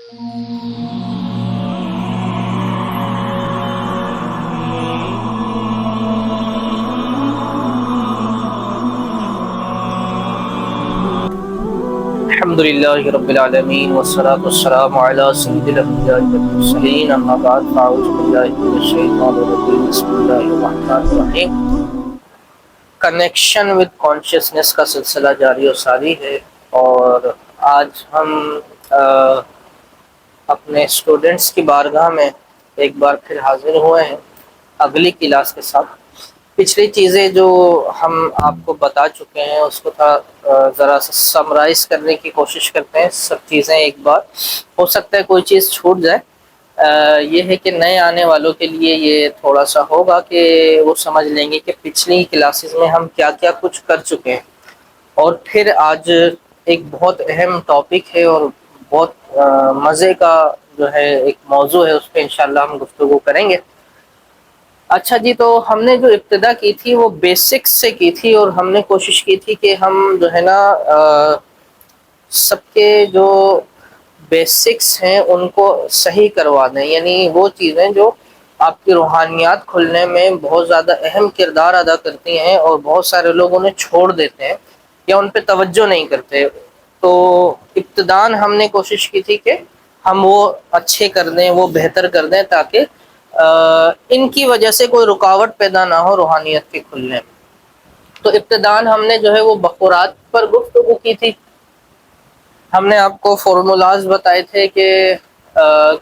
الحمد للہ رب العالمین والصلاة والسلام علی سید الانبیاء والمرسلین، اما بعد فاعوذ باللہ من الشیطان الرجیم، بسم اللہ الرحمن الرحیم۔ کنیکشن ود کانشیسنس کا سلسلہ جاری و ساری ہے، اور آج ہم اپنے اسٹوڈنٹس کی بارگاہ میں ایک بار پھر حاضر ہوئے ہیں اگلی کلاس کے ساتھ۔ پچھلی چیزیں جو ہم آپ کو بتا چکے ہیں اس کو ذرا سا سمرائز کرنے کی کوشش کرتے ہیں، سب چیزیں ایک بار، ہو سکتا ہے کوئی چیز چھوٹ جائے۔ یہ ہے کہ نئے آنے والوں کے لیے یہ تھوڑا سا ہوگا کہ وہ سمجھ لیں گے کہ پچھلی کلاسز میں ہم کیا کیا کچھ کر چکے ہیں۔ اور پھر آج ایک بہت اہم ٹاپک ہے اور بہت مزے کا جو ہے ایک موضوع ہے، اس پہ انشاءاللہ ہم گفتگو کریں گے۔ اچھا جی، تو ہم نے جو ابتدا کی تھی وہ بیسکس سے کی تھی، اور ہم نے کوشش کی تھی کہ ہم جو ہے نا سب کے جو بیسکس ہیں ان کو صحیح کروا دیں، یعنی وہ چیزیں جو آپ کی روحانیات کھلنے میں بہت زیادہ اہم کردار ادا کرتی ہیں اور بہت سارے لوگ انہیں چھوڑ دیتے ہیں یا ان پہ توجہ نہیں کرتے۔ تو ابتداً ہم نے کوشش کی تھی کہ ہم وہ اچھے کر دیں، وہ بہتر کر دیں، تاکہ ان کی وجہ سے کوئی رکاوٹ پیدا نہ ہو روحانیت کے کھلنے میں۔ تو ابتداً ہم نے جو ہے وہ بخورات پر گفتگو کی تھی۔ ہم نے آپ کو فارمولاز بتائے تھے کہ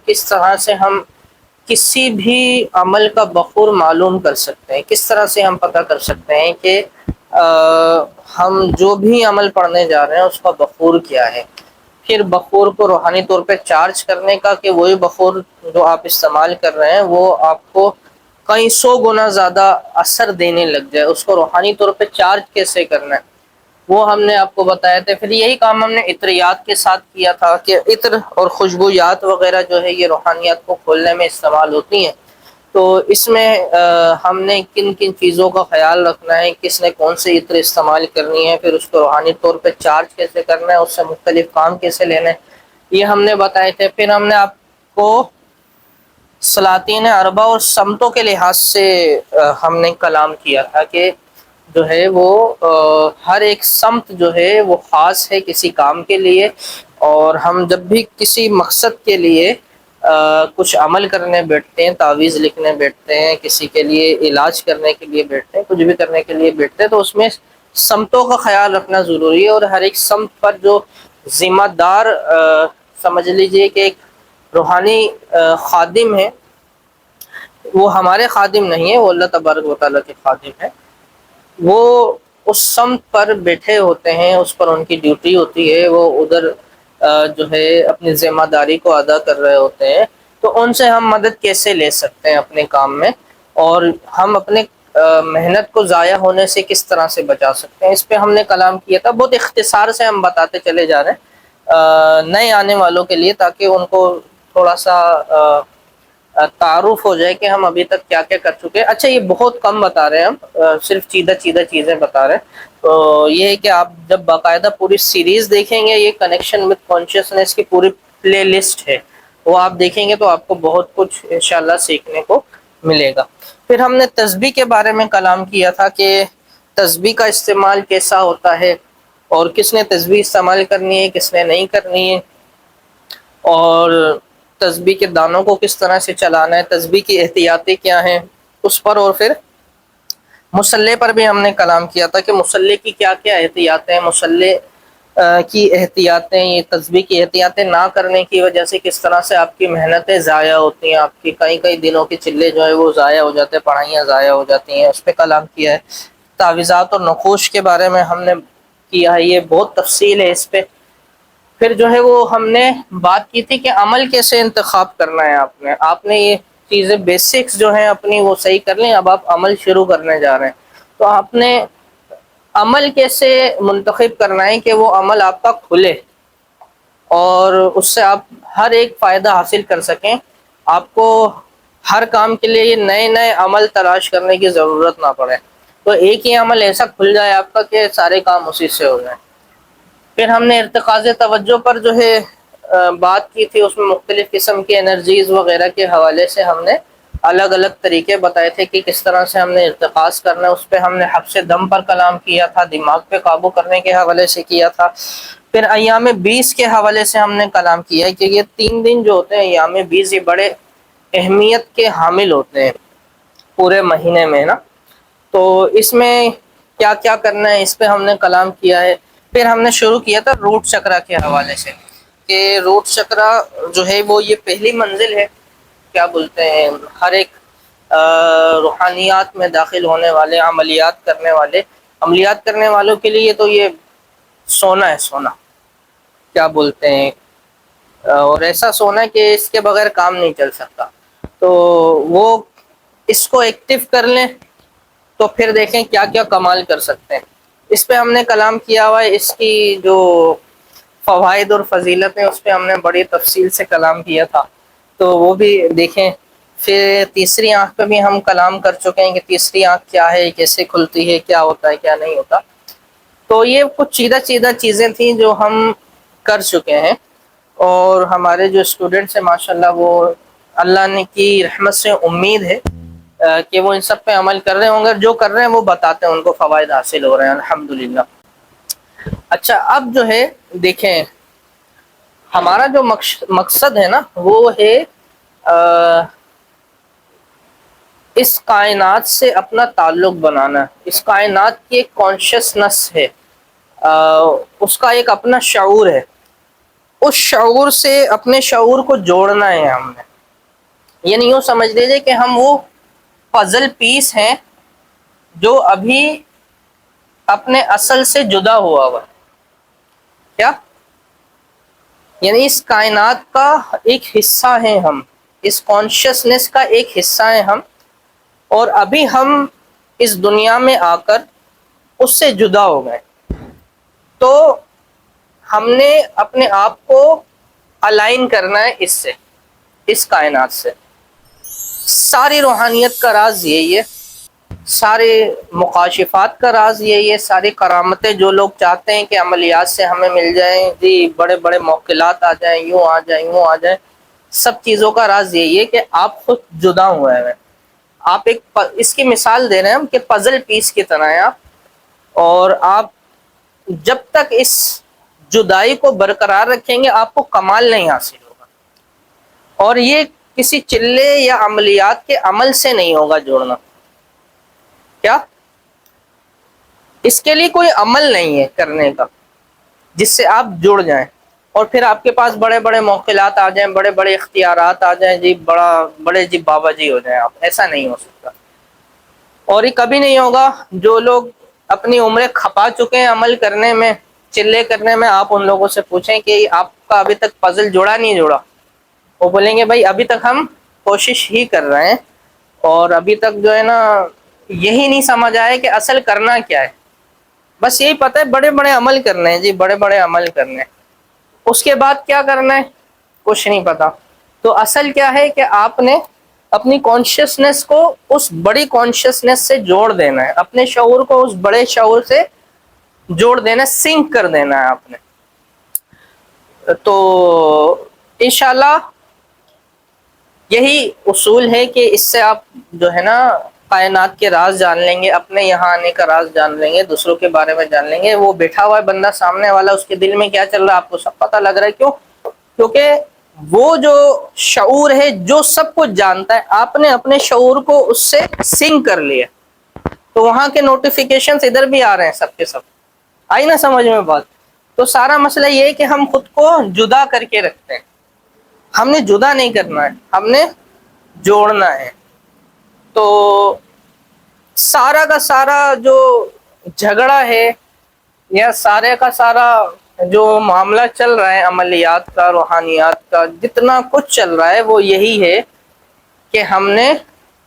کس طرح سے ہم کسی بھی عمل کا بخور معلوم کر سکتے ہیں، کس طرح سے ہم پتہ کر سکتے ہیں کہ ہم جو بھی عمل پڑھنے جا رہے ہیں اس کا بخور کیا ہے۔ پھر بخور کو روحانی طور پہ چارج کرنے کا، کہ وہی بخور جو آپ استعمال کر رہے ہیں وہ آپ کو کئی سو گنا زیادہ اثر دینے لگ جائے، اس کو روحانی طور پہ چارج کیسے کرنا ہے وہ ہم نے آپ کو بتایا تھا۔ پھر یہی کام ہم نے عطریات کے ساتھ کیا تھا کہ عطر اور خوشبویات وغیرہ جو ہے یہ روحانیات کو کھولنے میں استعمال ہوتی ہیں۔ تو اس میں ہم نے کن کن چیزوں کا خیال رکھنا ہے، کس نے کون سے عطر استعمال کرنی ہے، پھر اس کو روحانی طور پہ چارج کیسے کرنا ہے، اس سے مختلف کام کیسے لینے ہیں، یہ ہم نے بتائے تھے۔ پھر ہم نے آپ کو سلاطین اربع اور سمتوں کے لحاظ سے ہم نے کلام کیا تھا کہ جو ہے وہ ہر ایک سمت جو ہے وہ خاص ہے کسی کام کے لیے، اور ہم جب بھی کسی مقصد کے لیے کچھ عمل کرنے بیٹھتے ہیں، تعویذ لکھنے بیٹھتے ہیں، کسی کے لیے علاج کرنے کے لیے بیٹھتے ہیں، کچھ بھی کرنے کے لیے بیٹھتے ہیں، تو اس میں سمتوں کا خیال رکھنا ضروری ہے، اور ہر ایک سمت پر جو ذمہ دار سمجھ لیجئے کہ ایک روحانی خادم ہے، وہ ہمارے خادم نہیں ہے، وہ اللہ تبارک و تعالیٰ کے خادم ہے، وہ اس سمت پر بیٹھے ہوتے ہیں، اس پر ان کی ڈیوٹی ہوتی ہے، وہ ادھر جو ہے اپنی ذمہ داری کو ادا کر رہے ہوتے ہیں۔ تو ان سے ہم مدد کیسے لے سکتے ہیں اپنے کام میں، اور ہم اپنے محنت کو ضائع ہونے سے کس طرح سے بچا سکتے ہیں، اس پہ ہم نے کلام کیا تھا۔ بہت اختصار سے ہم بتاتے چلے جا رہے ہیں نئے آنے والوں کے لیے، تاکہ ان کو تھوڑا سا تعارف ہو جائے کہ ہم ابھی تک کیا کیا کر چکے ہیں۔ اچھا، یہ بہت کم بتا رہے ہیں ہم، صرف چیدہ چیزیں بتا رہے ہیں۔ تو یہ ہے کہ آپ جب باقاعدہ پوری سیریز دیکھیں گے، یہ کنیکشن وتھ کانشیسنس کی پوری پلے لسٹ ہے، وہ آپ دیکھیں گے تو آپ کو بہت کچھ انشاءاللہ سیکھنے کو ملے گا۔ پھر ہم نے تسبیح کے بارے میں کلام کیا تھا کہ تسبیح کا استعمال کیسا ہوتا ہے، اور کس نے تسبیح استعمال کرنی ہے، کس نے نہیں کرنی ہے، اور تسبیح کے دانوں کو کس طرح سے چلانا ہے، تسبیح کی احتیاطیں کیا ہیں اس پر، اور پھر مصلی پر بھی ہم نے کلام کیا تھا کہ مصلی کی کیا کیا احتیاطیں ہیں، مصلی کی احتیاطیں، یہ تسبیح کی احتیاطیں نہ کرنے کی وجہ سے کس طرح سے آپ کی محنتیں ضائع ہوتی ہیں، آپ کی کئی دنوں کے چلے جو ہے وہ ضائع ہو جاتے ہیں، پڑھائیاں ضائع ہو جاتی ہیں، اس پہ کلام کیا ہے۔ تعویذات اور نقوش کے بارے میں ہم نے کیا ہے، یہ بہت تفصیل ہے اس پہ۔ پھر جو ہے وہ ہم نے بات کی تھی کہ عمل کیسے انتخاب کرنا ہے، آپ نے یہ چیزیں بیسکس جو ہیں اپنی وہ صحیح کر لیں، اب آپ عمل شروع کرنے جا رہے ہیں، تو آپ نے عمل کیسے منتخب کرنا ہے کہ وہ عمل آپ کا کھلے اور اس سے آپ ہر ایک فائدہ حاصل کر سکیں، آپ کو ہر کام کے لیے یہ نئے عمل تلاش کرنے کی ضرورت نہ پڑے، تو ایک ہی عمل ایسا کھل جائے آپ کا کہ سارے کام اسی سے ہو جائیں۔ پھر ہم نے ارتکاز توجہ پر جو ہے بات کی تھی اس میں مختلف قسم کی انرجیز وغیرہ کے حوالے سے ہم نے الگ الگ طریقے بتائے تھے کہ کس طرح سے ہم نے ارتقاص کرنا ہے. اس پہ ہم نے حبس دم پر کلام کیا تھا، دماغ پہ قابو کرنے کے حوالے سے کیا تھا. پھر ایام 20 کے حوالے سے ہم نے کلام کیا ہے کہ یہ 3 دن جو ہوتے ہیں ایام 20 یہ بڑے اہمیت کے حامل ہوتے ہیں پورے مہینے میں نا. تو اس میں کیا کیا کرنا ہے اس پہ ہم نے کلام کیا ہے. پھر ہم نے شروع کیا تھا روٹ چکرا کے حوالے سے کہ روٹ چکرا جو ہے وہ یہ پہلی منزل ہے، کیا بولتے ہیں، ہر ایک روحانیات میں داخل ہونے والے عملیات کرنے والوں کے لیے تو یہ سونا ہے، سونا کیا بولتے ہیں، اور ایسا سونا ہے کہ اس کے بغیر کام نہیں چل سکتا. تو وہ اس کو ایکٹیو کر لیں تو پھر دیکھیں کیا کیا کمال کر سکتے ہیں. اس پہ ہم نے کلام کیا ہوا ہے. اس کی جو فوائد اور فضیلت ہے اس پہ ہم نے بڑی تفصیل سے کلام کیا تھا، تو وہ بھی دیکھیں. پھر تیسری آنکھ پہ بھی ہم کلام کر چکے ہیں کہ تیسری آنکھ کیا ہے، کیسے کھلتی ہے، کیا ہوتا ہے کیا نہیں ہوتا. تو یہ کچھ چیدہ چیزیں تھیں جو ہم کر چکے ہیں، اور ہمارے جو اسٹوڈنٹس ہیں ماشاءاللہ وہ اللہ نے کی رحمت سے امید ہے کہ وہ ان سب پہ عمل کر رہے ہوں گے. جو کر رہے ہیں وہ بتاتے ہیں ان کو فوائد حاصل ہو رہے ہیں الحمدللہ. اچھا اب جو ہے دیکھیں ہمارا جو مقصد ہے نا وہ ہے اس کائنات سے اپنا تعلق بنانا. اس کائنات کی ایک کانشیسنس ہے، اس کا ایک اپنا شعور ہے. اس شعور سے اپنے شعور کو جوڑنا ہے ہم نے. یعنی یوں سمجھ لیجیے کہ ہم وہ پزل پیس ہیں جو ابھی اپنے اصل سے جدا ہوا کیا، یعنی اس کائنات کا ایک حصہ ہیں ہم، اس کانشیسنس کا ایک حصہ ہیں ہم، اور ابھی ہم اس دنیا میں آ کر اس سے جدا ہو گئے. تو ہم نے اپنے آپ کو الائن کرنا ہے اس سے، اس کائنات سے. ساری روحانیت کا راز یہی ہے، سارے مکاشفات کا راز یہی ہے. ساری کرامتیں جو لوگ چاہتے ہیں کہ عملیات سے ہمیں مل جائیں، جی بڑے بڑے موکلات آ جائیں، یوں آ جائیں یوں آ جائیں، سب چیزوں کا راز یہی ہے کہ آپ خود جدا ہوئے ہیں. آپ ایک اس کی مثال دے رہے ہیں ہم کہ پزل پیس کی طرح ہیں آپ، اور آپ جب تک اس جدائی کو برقرار رکھیں گے آپ کو کمال نہیں حاصل ہوگا. اور یہ کسی چلے یا عملیات کے عمل سے نہیں ہوگا جوڑنا. کیا اس کے لیے کوئی عمل نہیں ہے کرنے کا جس سے آپ جڑ جائیں اور پھر آپ کے پاس بڑے بڑے موکلات آ جائیں، بڑے بڑے اختیارات آ جائیں، جی بڑے جی بابا جی ہو جائیں آپ. ایسا نہیں ہو سکتا، اور یہ کبھی نہیں ہوگا. جو لوگ اپنی عمریں کھپا چکے ہیں عمل کرنے میں، چلے کرنے میں، آپ ان لوگوں سے پوچھیں کہ آپ کا ابھی تک پزل جوڑا نہیں جوڑا؟ وہ بولیں گے بھائی ابھی تک ہم کوشش ہی کر رہے ہیں، اور ابھی تک جو ہے نا یہی نہیں سمجھ آئے کہ اصل کرنا کیا ہے. بس یہی پتہ ہے بڑے بڑے عمل کرنے ہیں، جی بڑے بڑے عمل کرنے ہیں، اس کے بعد کیا کرنا ہے کچھ نہیں پتا. تو اصل کیا ہے کہ آپ نے اپنی کانشیسنس کو اس بڑی کانشیسنس سے جوڑ دینا ہے، اپنے شعور کو اس بڑے شعور سے جوڑ دینا، سنک کر دینا ہے آپ نے. تو انشاءاللہ یہی اصول ہے کہ اس سے آپ جو ہے نا کائنات کے راز جان لیں گے، اپنے یہاں آنے کا راز جان لیں گے، دوسروں کے بارے میں جان لیں گے. وہ بیٹھا ہوا ہے بندہ سامنے والا، اس کے دل میں کیا چل رہا ہے آپ کو سب پتہ لگ رہا ہے. کیوں؟ کیونکہ وہ جو شعور ہے جو سب کچھ جانتا ہے، آپ نے اپنے شعور کو اس سے سنک کر لیا، تو وہاں کے نوٹیفیکیشنز ادھر بھی آ رہے ہیں سب کے سب. آئی نا سمجھ میں بات؟ تو سارا مسئلہ یہ ہے کہ ہم خود کو جدا کر کے رکھتے ہیں. ہم نے جدا نہیں کرنا ہے، ہم نے جوڑنا ہے. تو سارا کا سارا جو جھگڑا ہے یا سارے کا سارا جو معاملہ چل رہا ہے عملیات کا، روحانیات کا، جتنا کچھ چل رہا ہے وہ یہی ہے کہ ہم نے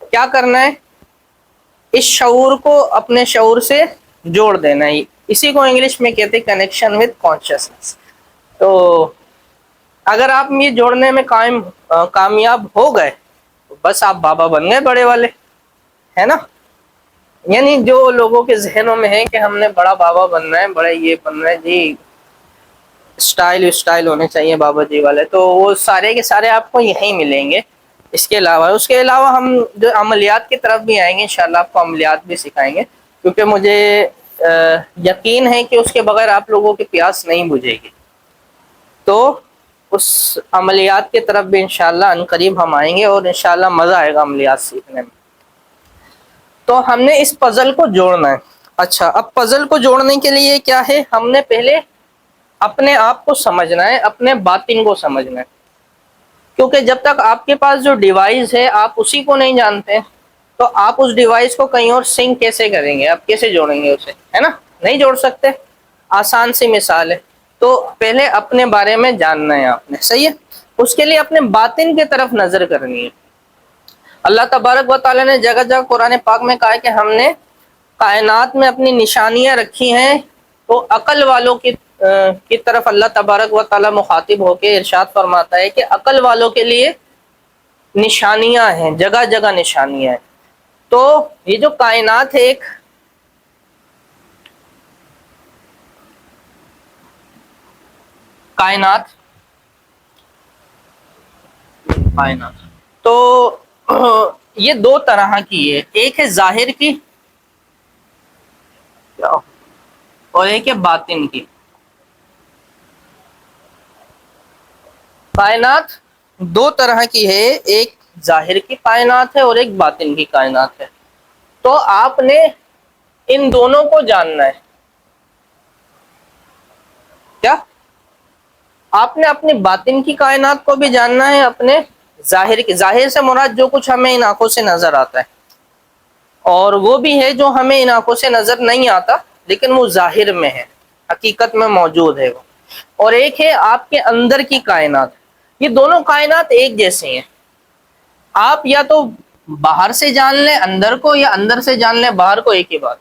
کیا کرنا ہے، اس شعور کو اپنے شعور سے جوڑ دینا ہے. اسی کو انگلش میں کہتے ہیں کنیکشن وتھ کانشیسنس. تو اگر آپ یہ جوڑنے میں کامیاب ہو گئے تو بس آپ بابا بن گئے بڑے والے، ہے نا. یعنی جو لوگوں کے ذہنوں میں ہے کہ ہم نے بڑا بابا بننا ہے، بڑے یہ بننا ہے، جی اسٹائل ہونے چاہیے بابا جی والے، تو وہ سارے کے سارے آپ کو یہیں ملیں گے۔ اس کے علاوہ ہم جو عملیات کی طرف بھی آئیں گے انشاءاللہ، آپ کو عملیات بھی سکھائیں گے، کیونکہ مجھے یقین ہے کہ اس کے بغیر آپ لوگوں کی پیاس نہیں بجھے گی۔ تو اس عملیات کی طرف بھی انشاءاللہ عنقریب ہم آئیں گے، اور انشاءاللہ مزہ آئے گا عملیات سیکھنے میں۔ تو ہم نے اس پزل کو جوڑنا ہے۔ اچھا، اب پزل کو جوڑنے کے لیے کیا ہے، ہم نے پہلے اپنے آپ کو سمجھنا ہے، اپنے باطن کو سمجھنا ہے، کیونکہ جب تک آپ کے پاس جو ڈیوائس ہے آپ اسی کو نہیں جانتے تو آپ اس ڈیوائس کو کہیں اور سنک کیسے کریں گے، آپ کیسے جوڑیں گے اسے، ہے نا؟ نہیں جوڑ سکتے۔ آسان سی مثال ہے۔ تو پہلے اپنے بارے میں جاننا ہے آپ نے، صحیح ہے؟ اس کے لیے اپنے باطن کی طرف نظر کرنی ہے۔ اللہ تبارک و تعالیٰ نے جگہ جگہ قرآن پاک میں کہا ہے کہ ہم نے کائنات میں اپنی نشانیاں رکھی ہیں، تو عقل والوں کی طرف اللہ تبارک و تعالیٰ مخاطب ہو کے ارشاد فرماتا ہے کہ عقل والوں کے لیے نشانیاں ہیں، جگہ جگہ نشانیاں ہیں۔ تو یہ جو کائنات ہے، ایک کائنات تو یہ دو طرح کی ہے، ایک ہے ظاہر کی اور ایک ہے باطن کی۔ کائنات دو طرح کی ہے، ایک ظاہر کی کائنات ہے اور ایک باطن کی کائنات ہے۔ تو آپ نے ان دونوں کو جاننا ہے۔ کیا؟ آپ نے اپنی باطن کی کائنات کو بھی جاننا ہے، اپنے ظاہر کی۔ ظاہر سے مراد جو کچھ ہمیں ان آنکھوں سے نظر آتا ہے، اور وہ بھی ہے جو ہمیں ان آنکھوں سے نظر نہیں آتا لیکن وہ ظاہر میں ہے، حقیقت میں موجود ہے وہ۔ اور ایک ہے آپ کے اندر کی کائنات۔ یہ دونوں کائنات ایک جیسے ہیں۔ آپ یا تو باہر سے جان لیں اندر کو، یا اندر سے جان لیں باہر کو، ایک ہی بات۔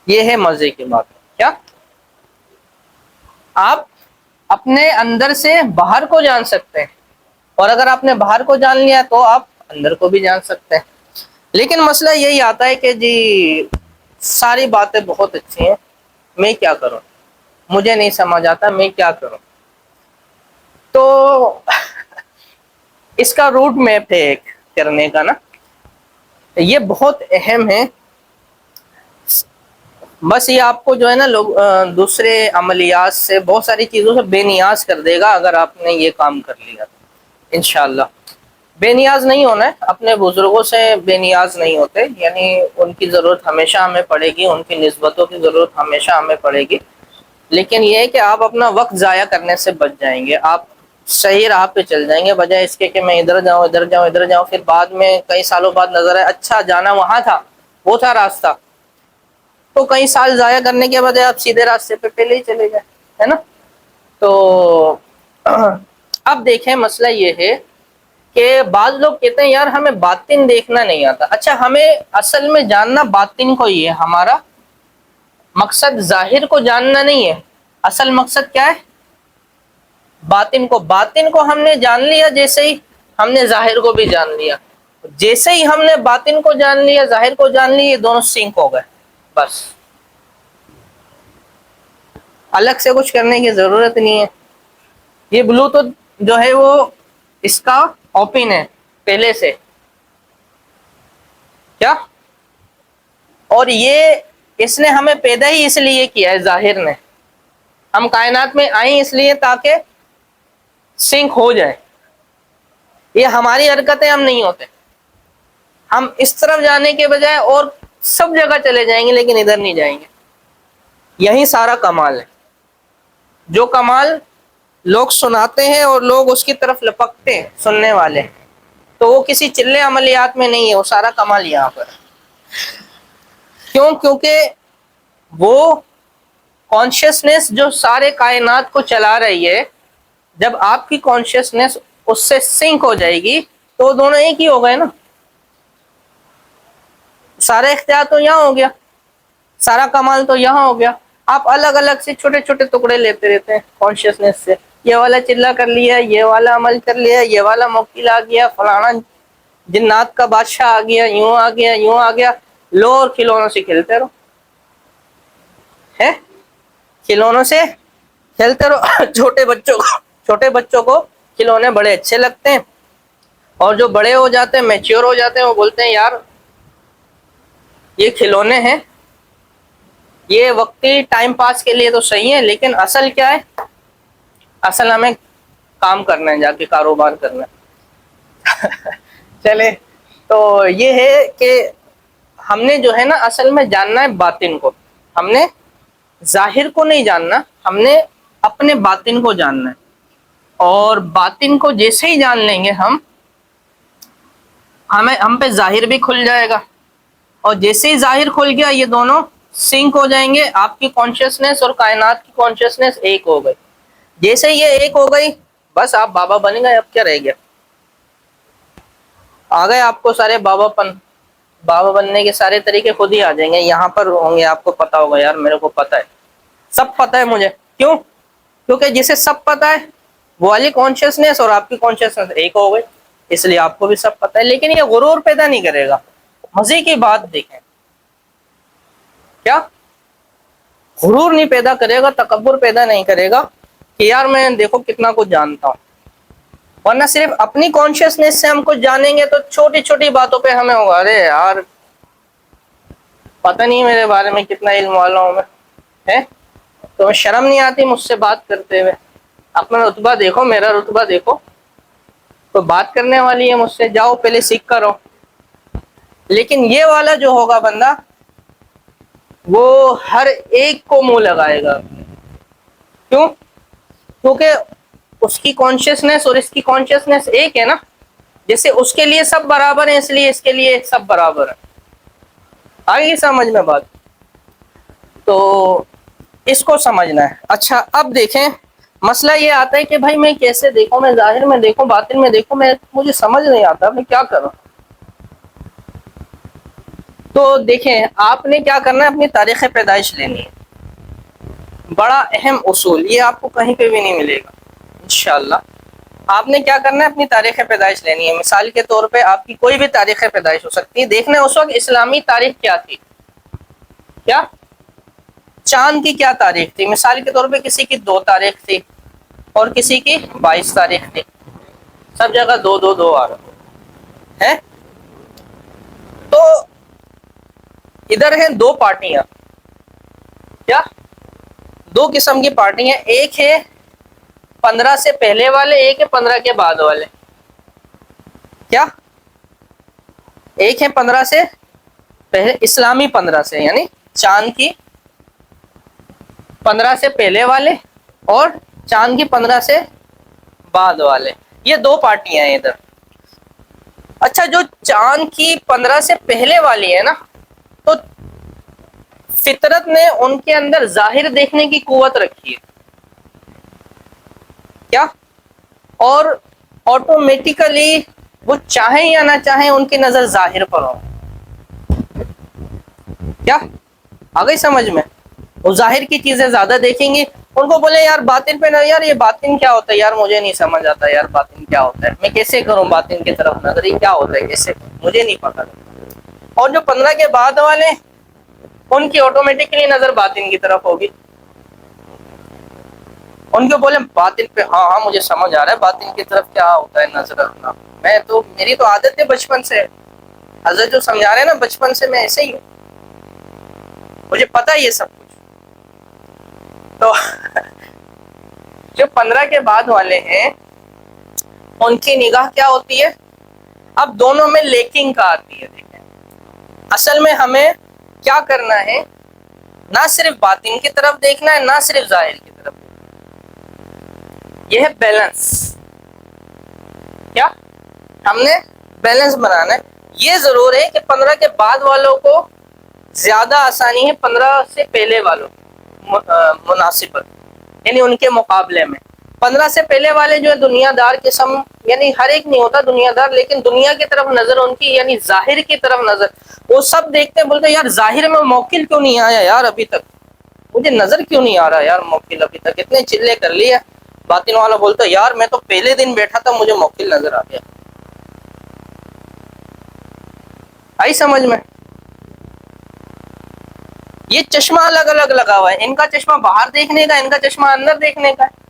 یہ ہے مزے کی بات۔ کیا آپ اپنے اندر سے باہر کو جان سکتے ہیں، اور اگر آپ نے باہر کو جان لیا تو آپ اندر کو بھی جان سکتے ہیں۔ لیکن مسئلہ یہی آتا ہے کہ جی ساری باتیں بہت اچھی ہیں، میں کیا کروں، مجھے نہیں سمجھ آتا، میں کیا کروں۔ تو اس کا روٹ میپ ہے ایک کرنے کا نا، یہ بہت اہم ہے۔ بس یہ آپ کو جو ہے نا لوگ دوسرے عملیات سے، بہت ساری چیزوں سے بے نیاز کر دے گا اگر آپ نے یہ کام کر لیا انشاءاللہ۔ بے نیاز نہیں ہونا ہے، اپنے بزرگوں سے بے نیاز نہیں ہوتے، یعنی ان کی ضرورت ہمیشہ ہمیں پڑے گی، ان کی نسبتوں کی ضرورت ہمیشہ ہمیں پڑے گی، لیکن یہ ہے کہ آپ اپنا وقت ضائع کرنے سے بچ جائیں گے، آپ صحیح راہ پہ چل جائیں گے، بجائے اس کے کہ میں ادھر جاؤں ادھر جاؤں ادھر جاؤں، پھر بعد میں کئی سالوں بعد نظر آئے اچھا جانا وہاں تھا، وہ تھا راستہ، تو کئی سال ضائع کرنے کے بجائے آپ سیدھے راستے پہ پہلے ہی چلے جائیں، ہے نا؟ تو اب دیکھیں مسئلہ یہ ہے کہ بعض لوگ کہتے ہیں یار ہمیں باطن دیکھنا نہیں آتا۔ اچھا، ہمیں اصل میں جاننا باطن کو ہی ہے، ہمارا مقصد ظاہر کو جاننا نہیں ہے، اصل مقصد کیا ہے؟ باطن کو۔ باطن کو ہم نے جان لیا جیسے ہی ہم نے ظاہر کو بھی جان لیا، جیسے ہی ہم نے باطن کو جان لیا ظاہر کو جان لیا، یہ دونوں سنک ہو گئے، بس الگ سے کچھ کرنے کی ضرورت نہیں ہے۔ یہ بلوٹوتھ جو ہے وہ اس کا اوپن ہے پہلے سے، کیا؟ اور یہ اس نے ہمیں پیدا ہی اس لیے کیا ہے، ظاہر نے، ہم کائنات میں آئیں اس لیے تاکہ سنک ہو جائے۔ یہ ہماری حرکتیں ہم نہیں ہوتے، ہم اس طرف جانے کے بجائے اور سب جگہ چلے جائیں گے لیکن ادھر نہیں جائیں گے۔ یہی سارا کمال ہے، جو کمال لوگ سناتے ہیں اور لوگ اس کی طرف لپکتے ہیں سننے والے، تو وہ کسی چلے عملیات میں نہیں ہے، وہ سارا کمال یہاں پر۔ کیوں؟ کیونکہ وہ کانشیسنس جو سارے کائنات کو چلا رہی ہے، جب آپ کی کانشیسنس اس سے سنک ہو جائے گی تو دونوں ایک ہی ہو گئے نا، سارا اختیار تو یہاں ہو گیا، سارا کمال تو یہاں ہو گیا۔ آپ الگ الگ سے چھوٹے چھوٹے ٹکڑے لیتے رہتے ہیں کانشیسنس سے، یہ والا چلا کر لیا، یہ والا عمل کر لیا، یہ والا موکل آ گیا، فلانا جنات کا بادشاہ آ گیا، یوں آ گیا یوں آ گیا، لو اور کھلونوں سے کھیلتے رہو، ہے کھلونوں سے کھیلتے رہو. چھوٹے بچوں کو کھلونے بڑے اچھے لگتے ہیں, اور جو بڑے ہو جاتے ہیں, میچیور ہو جاتے ہیں, وہ بولتے ہیں یار یہ کھلونے ہیں, یہ وقتی ٹائم پاس کے لیے تو صحیح ہے, لیکن اصل کیا ہے, اصل ہمیں کام کرنا ہے, جا کے کاروبار کرنا ہے. چلے, تو یہ ہے کہ ہم نے جو ہے نا اصل میں جاننا ہے باطن کو, ہم نے ظاہر کو نہیں جاننا, ہم نے اپنے باطن کو جاننا ہے. اور باطن کو جیسے ہی جان لیں گے ہم پہ ظاہر بھی کھل جائے گا, اور جیسے ہی ظاہر کھل گیا یہ دونوں سنک ہو جائیں گے. آپ کی کانشیسنیس اور کائنات کی کانشیسنیس ایک ہو گئی. جیسے یہ ایک ہو گئی بس آپ بابا بن گئے. اب کیا رہ گیا, آ گئے آپ کو سارے بابا بننے کے سارے طریقے خود ہی آ جائیں گے. یہاں پر ہوں گے, آپ کو پتا ہوگا یار میرے کو پتا ہے, سب پتا ہے مجھے. کیوں؟ کیونکہ جسے سب پتا ہے وہ والی کانشیسنیس اور آپ کی کانشیسنیس ایک ہو گئی, اس لیے آپ کو بھی سب پتا ہے. لیکن یہ غرور پیدا نہیں کرے گا. مزے کی بات دیکھیں, کیا غرور نہیں پیدا کرے گا, تکبر پیدا نہیں کرے گا کہ یار میں دیکھو کتنا کچھ جانتا ہوں. ورنہ صرف اپنی کانشیسنیس سے ہم کچھ جانیں گے تو چھوٹی چھوٹی باتوں پہ ہمیں ہوگا ارے یار پتہ نہیں میرے بارے میں کتنا علم والا ہوں میں, ہے تمہیں شرم نہیں آتی مجھ سے بات کرتے ہوئے؟ اپنا رتبہ دیکھو, میرا رتبہ دیکھو, تو بات کرنے والی ہے مجھ سے, جاؤ پہلے سیکھ کر آؤ. لیکن یہ والا جو ہوگا بندہ, وہ ہر ایک کو منہ لگائے گا. کیوں؟ کیونکہ اس کی کانشیسنیس اور اس کی کانشیسنیس ایک ہے نا. جیسے اس کے لیے سب برابر ہیں, اس لیے اس کے لیے سب برابر ہیں. آئے گی سمجھ میں بات؟ تو اس کو سمجھنا ہے. اچھا اب دیکھیں, مسئلہ یہ آتا ہے کہ بھائی میں کیسے دیکھوں, میں ظاہر میں دیکھوں, باطن میں دیکھوں, مجھے سمجھ نہیں آتا میں کیا کروں. تو دیکھیں, آپ نے کیا کرنا ہے, اپنی تاریخ پیدائش لینی ہے. بڑا اہم اصول, یہ آپ کو کہیں پہ بھی نہیں ملے گا انشاءاللہ. آپ نے کیا کرنا ہے, اپنی تاریخ پیدائش لینی ہے. مثال کے طور پہ آپ کی کوئی بھی تاریخ پیدائش ہو سکتی ہے. دیکھنا اس وقت اسلامی تاریخ کیا تھی, کیا چاند کی کیا تاریخ تھی. مثال کے طور پہ کسی کی 2 تاریخ تھی اور کسی کی 22 تاریخ تھی. سب جگہ 2 2 2 آ رہا ہے. تو ادھر ہیں 2 پارٹیاں, کیا 2 قسم کی پارٹی ہیں. ایک ہے 15 سے پہلے والے, ایک ہے 15 کے بعد والے. کیا ایک ہے 15 سے پہلے, اسلامی 15 سے یعنی چاند کی 15 سے پہلے والے, اور چاند کی 15 سے بعد والے. یہ 2 پارٹیاں ہیں ادھر. اچھا جو چاند کی 15 سے پہلے والی ہے نا, تو فطرت نے ان کے اندر ظاہر دیکھنے کی قوت رکھی ہے. کیا اور آٹومیٹیکلی وہ چاہیں یا نہ چاہیں ان کی نظر ظاہر پر ہو. کیا آ گئی سمجھ میں؟ وہ ظاہر کی چیزیں زیادہ دیکھیں گے. ان کو بولے یار باطن پہ نہ, یار یہ باطن کیا ہوتا ہے یار, مجھے نہیں سمجھ آتا یار باطن کیا ہوتا ہے, میں کیسے کروں باطن کی طرف نظر, یہ کیا ہوتا ہے کیسے, مجھے نہیں پتا. اور جو 15 کے بعد والے, ان کی آٹومیٹکلی نظر باطن کی طرف ہوگی. ان کو بولے باطن پہ, ہاں ہاں مجھے سمجھ آ رہا ہے باطن کی طرف کیا ہوتا ہے نظر رکھنا. میں تو میری تو عادت ہے بچپن سے, حضرت جو سمجھا رہے ہیں نا بچپن سے میں ایسے ہی ہوں, مجھے پتا ہے یہ سب کچھ. تو جو 15 کے بعد والے ہیں ان کی نگاہ کیا ہوتی ہے, اب دونوں میں لیکنگ کا آتی ہے. دیکھیں اصل میں ہمیں کیا کرنا ہے, نہ صرف باطن کی طرف دیکھنا ہے, نہ صرف ظاہر کی طرف. یہ ہے بیلنس. کیا ہم نے بیلنس بنانا ہے. یہ ضرور ہے کہ 15 کے بعد والوں کو زیادہ آسانی ہے 15 سے پہلے والوں مناسبت, یعنی ان کے مقابلے میں. 15 سے پہلے والے جو ہے دنیا دار قسم, یعنی ہر ایک نہیں ہوتا دنیا دار, لیکن دنیا کی طرف نظر ان کی, یعنی ظاہر کی طرف نظر. وہ سب دیکھتے ہیں, بولتے یار ظاہر میں موکل کیوں نہیں آیا یار ابھی تک, مجھے نظر کیوں نہیں آ رہا یار موکل ابھی تک, اتنے چلے کر لیے. باطن والا بولتا یار میں تو پہلے دن بیٹھا تھا مجھے موکل نظر آ گیا. آئی سمجھ میں؟ یہ چشمہ الگ الگ لگا ہوا ہے، ان کا چشمہ باہر دیکھنے کا، ان کا چشمہ اندر دیکھنے کا ہے۔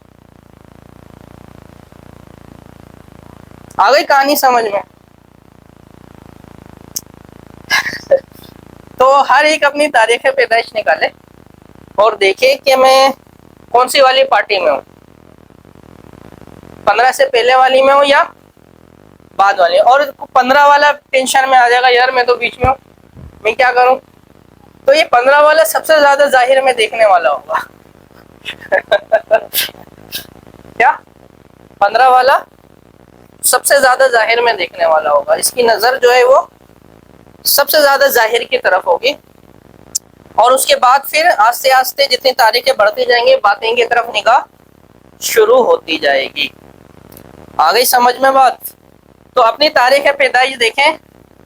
آ گئی کہانی سمجھ میں؟ تو ہر ایک اپنی تاریخ پیدائش نکالے اور دیکھے کہ میں کون سی والی پارٹی میں ہوں، 15 سے پہلے والی میں ہوں یا بعد والی، اور 15 والا ٹینشن میں آ جائے گا، یار میں تو بیچ میں ہوں، میں کیا کروں؟ تو یہ 15 والا سب سے زیادہ ظاہر میں دیکھنے والا ہوگا۔ کیا 15 والا سب سے زیادہ ظاہر میں دیکھنے والا ہوگا، اس کی نظر جو ہے وہ سب سے زیادہ ظاہر کی طرف ہوگی، اور اس کے بعد پھر آستے آستے جتنی تاریخیں بڑھتی جائیں گی باطن کی طرف نگاہ شروع ہوتی جائے گی۔ آ گئی سمجھ میں بات؟ تو اپنی تاریخ پیدائش دیکھیں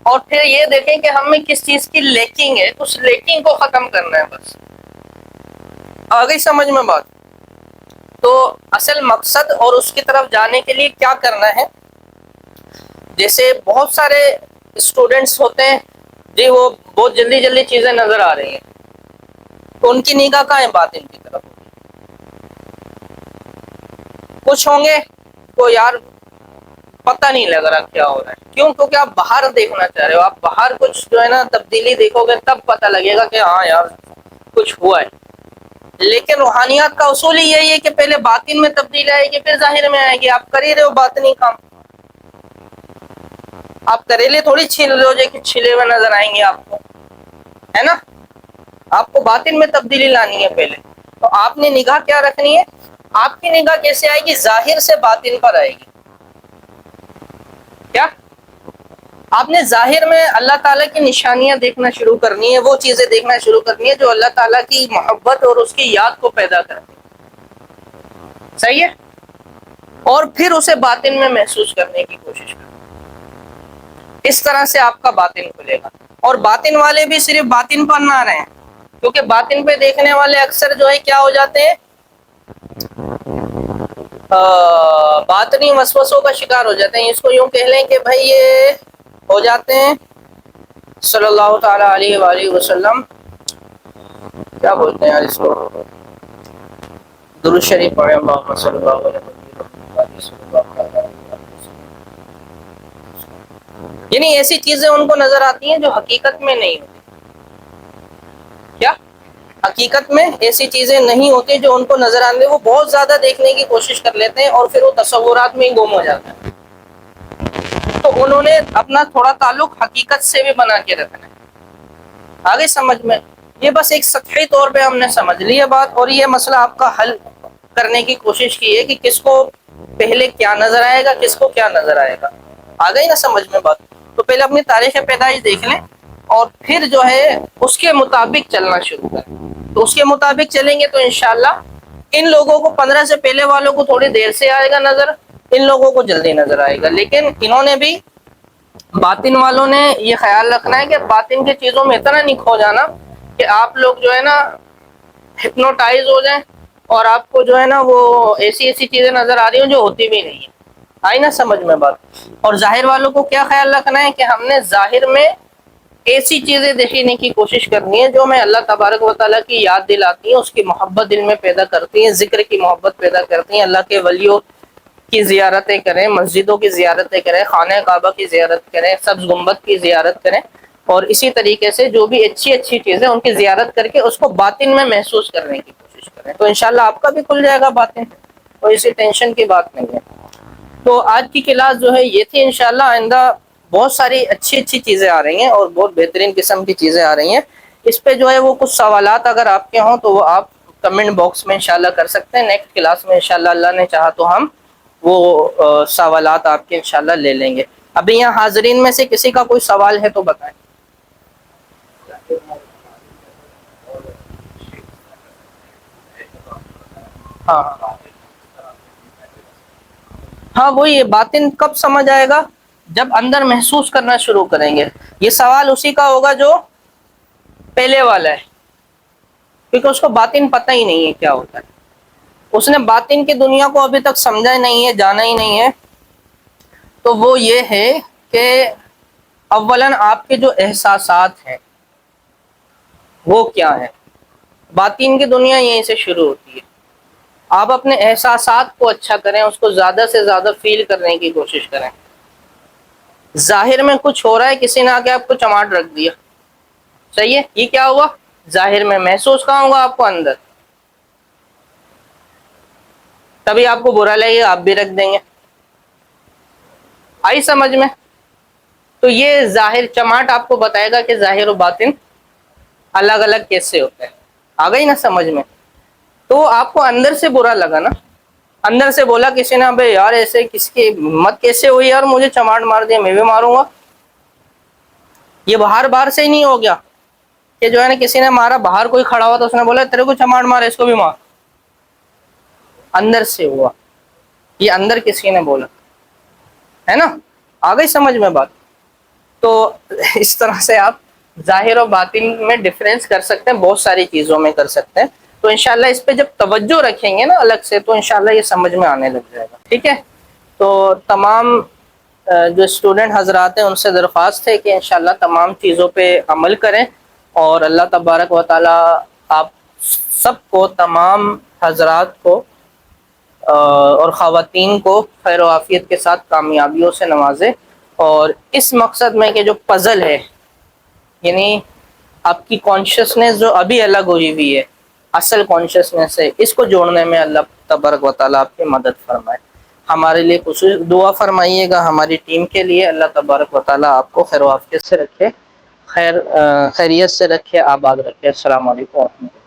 اور پھر یہ دیکھیں کہ ہم میں کس چیز کی لیکنگ ہے، اس لیکنگ کو ختم کرنا ہے بس۔ آ گئی سمجھ میں بات؟ تو اصل مقصد اور اس کی طرف جانے کے لیے کیا کرنا ہے، جیسے بہت سارے اسٹوڈنٹس ہوتے ہیں جی، وہ بہت جلدی جلدی چیزیں نظر آ رہی ہیں، تو ان کی نگاہ کہاں ہے؟ باطن کی طرف۔ کچھ ہوں گے تو یار پتہ نہیں لگ رہا کیا ہو رہا ہے، کیوں؟ کیونکہ آپ باہر دیکھنا چاہ رہے ہو، آپ باہر کچھ جو ہے نا تبدیلی دیکھو گے تب پتہ لگے گا کہ ہاں یار کچھ ہوا ہے۔ لیکن روحانیات کا اصول ہی یہی ہے کہ پہلے باطن میں تبدیلی آئے گی پھر ظاہر میں آئے گی۔ آپ کر ہی رہے ہو باطنی کام، آپ کریلے تھوڑی چھیل رہے ہو جو کہ چھلے ہوئے نظر آئیں گے آپ کو، ہے نا؟ آپ کو باطن میں تبدیلی لانی ہے پہلے، تو آپ نے نگاہ کیا رکھنی ہے؟ آپ کی نگاہ کیسے آئے گی؟ ظاہر سے باطن پر آئے گی۔ کیا آپ نے ظاہر میں اللہ تعالیٰ کی نشانیاں دیکھنا شروع کرنی ہے، وہ چیزیں دیکھنا شروع کرنی ہے جو اللہ تعالیٰ کی محبت اور اس کی یاد کو پیدا کرتی ہے، صحیح ہے؟ اور پھر اسے باطن میں محسوس کرنے کی کوشش کریں، اس طرح سے آپ کا باطن کھلے گا۔ اور باطن والے بھی صرف باطن پر نہ رہیں، کیونکہ باطن پہ دیکھنے والے اکثر جو ہے کیا ہو جاتے ہیں؟ باطنی وسوسوں کا شکار ہو جاتے ہیں۔ اس کو یوں کہہ لیں کہ بھائی یہ ہو جاتے ہیں صلی اللہ تعالی علیہ وآلہ وسلم، کیا بولتے ہیں یار اس کو، درود شریف پڑھیں، اللہم صلی اللہ علیہ وسلم۔ یعنی ایسی چیزیں ان کو نظر آتی ہیں جو حقیقت میں نہیں ہوتی۔ کیا حقیقت میں ایسی چیزیں نہیں ہوتی جو ان کو نظر آنے، وہ بہت زیادہ دیکھنے کی کوشش کر لیتے ہیں اور پھر وہ تصورات میں ہی گم ہو جاتے ہیں۔ تو انہوں نے اپنا تھوڑا تعلق حقیقت سے بھی بنا کے رکھنا ہے۔ آگے سمجھ میں؟ یہ بس ایک سطحی طور پہ ہم نے سمجھ لی ہے بات، اور یہ مسئلہ آپ کا حل کرنے کی کوشش کی ہے کہ کس کو پہلے کیا نظر آئے گا، کس کو کیا نظر آئے گا۔ آ گئی نا سمجھ میں بات؟ تو پہلے اپنی تاریخ پیدائش دیکھ لیں اور پھر جو ہے اس کے مطابق چلنا شروع کریں۔ تو اس کے مطابق چلیں گے تو انشاءاللہ ان لوگوں کو 15 سے پہلے والوں کو تھوڑی دیر سے آئے گا نظر، ان لوگوں کو جلدی نظر آئے گا۔ لیکن انہوں نے بھی، باطن والوں نے یہ خیال رکھنا ہے کہ باطن کی چیزوں میں اتنا نہیں کھو جانا کہ آپ لوگ جو ہے نا ہپنوٹائز ہو جائیں اور آپ کو جو ہے نا وہ ایسی ایسی چیزیں نظر آ رہی ہوں جو ہوتی بھی نہیں ہیں۔ آئی نا سمجھ میں بات؟ اور ظاہر والوں کو کیا خیال رکھنا ہے کہ ہم نے ظاہر میں ایسی چیزیں دیکھنے کی کوشش کرنی ہے جو میں اللہ تبارک و تعالیٰ کی یاد دلاتی ہیں، اس کی محبت دل میں پیدا کرتی ہیں، ذکر کی محبت پیدا کرتی ہیں، اللہ کے ولیوں کی زیارتیں کریں، مسجدوں کی زیارتیں کریں، خانہ کعبہ کی زیارت کریں، سبز گنبد کی زیارت کریں، اور اسی طریقے سے جو بھی اچھی اچھی چیزیں ان کی زیارت کر کے اس کو باطن میں محسوس کرنے کی کوشش کریں، تو انشاءاللہ آپ کا بھی کھل جائے گا باطن، کوئی اسی ٹینشن کی بات نہیں ہے۔ تو آج کی کلاس جو ہے یہ تھی، انشاءاللہ آئندہ بہت ساری اچھی اچھی چیزیں آ رہی ہیں اور بہت بہترین قسم کی چیزیں آ رہی ہیں۔ اس پہ جو ہے وہ کچھ سوالات اگر آپ کے ہوں تو وہ آپ کمنٹ باکس میں انشاءاللہ کر سکتے ہیں۔ نیکسٹ کلاس میں انشاءاللہ اللہ نے چاہا تو ہم وہ سوالات آپ کے انشاءاللہ لے لیں گے۔ ابھی یہاں حاضرین میں سے کسی کا کوئی سوال ہے تو بتائیں۔ ہاں ہاں، وہی ہے، باطن کب سمجھ آئے گا؟ جب اندر محسوس کرنا شروع کریں گے۔ یہ سوال اسی کا ہوگا جو پہلے والا ہے، کیونکہ اس کو باطن پتہ ہی نہیں ہے کیا ہوتا ہے، اس نے باطن کی دنیا کو ابھی تک سمجھا ہی نہیں ہے، جانا ہی نہیں ہے۔ تو وہ یہ ہے کہ اولاً آپ کے جو احساسات ہیں وہ کیا ہیں، باطن کی دنیا یہیں سے شروع ہوتی ہے. آپ اپنے احساسات کو اچھا کریں، اس کو زیادہ سے زیادہ فیل کرنے کی کوشش کریں. ظاہر میں کچھ ہو رہا ہے، کسی نے آ کے آپ کو چماٹ رکھ دیا، صحیح ہے، یہ کیا ہوا؟ ظاہر میں. محسوس کہاں ہوگا آپ کو؟ اندر. تبھی آپ کو برا لگے گا، آپ بھی رکھ دیں گے. آئی سمجھ میں؟ تو یہ ظاہر چماٹ آپ کو بتائے گا کہ ظاہر و باطن الگ الگ کیسے ہوتے ہیں. آ گئی نا سمجھ میں؟ تو آپ کو اندر سے برا لگا نا، اندر سے بولا کسی نے بھائی یار ایسے کس کی ہمت کیسے ہوئی یار، مجھے چماٹ مار دیا، میں بھی ماروں گا. یہ باہر باہر سے ہی نہیں ہو گیا کہ جو ہے نا کسی نے مارا، باہر کوئی کھڑا ہوا تو اس نے بولا تیرے کو چماٹ مارا، اس کو بھی مار. اندر سے ہوا، یہ اندر کسی نے بولا ہے نا. آ گئی سمجھ میں بات؟ تو اس طرح سے آپ ظاہر و باطن میں ڈفرینس کر سکتے ہیں، بہت ساری چیزوں میں کر سکتے ہیں. تو انشاءاللہ اس پہ جب توجہ رکھیں گے نا الگ سے، تو انشاءاللہ یہ سمجھ میں آنے لگ جائے گا. ٹھیک ہے؟ تو تمام جو اسٹوڈنٹ حضرات ہیں ان سے درخواست ہے کہ انشاءاللہ تمام چیزوں پہ عمل کریں، اور اللہ تبارک و تعالی آپ سب کو، تمام حضرات کو اور خواتین کو خیر و عافیت کے ساتھ کامیابیوں سے نوازے. اور اس مقصد میں کہ جو پزل ہے، یعنی آپ کی کانشیسنیس جو ابھی الگ ہوئی ہوئی ہے اصل کانشیسنیس ہے، اس کو جوڑنے میں اللہ تبارک و تعالیٰ آپ کی مدد فرمائے. ہمارے لیے خصوصی دعا فرمائیے گا، ہماری ٹیم کے لیے. اللہ تبارک و تعالیٰ آپ کو خیر و عافیت سے رکھے، خیریت سے رکھے، آباد رکھے. السلام علیکم ورحمۃ اللہ.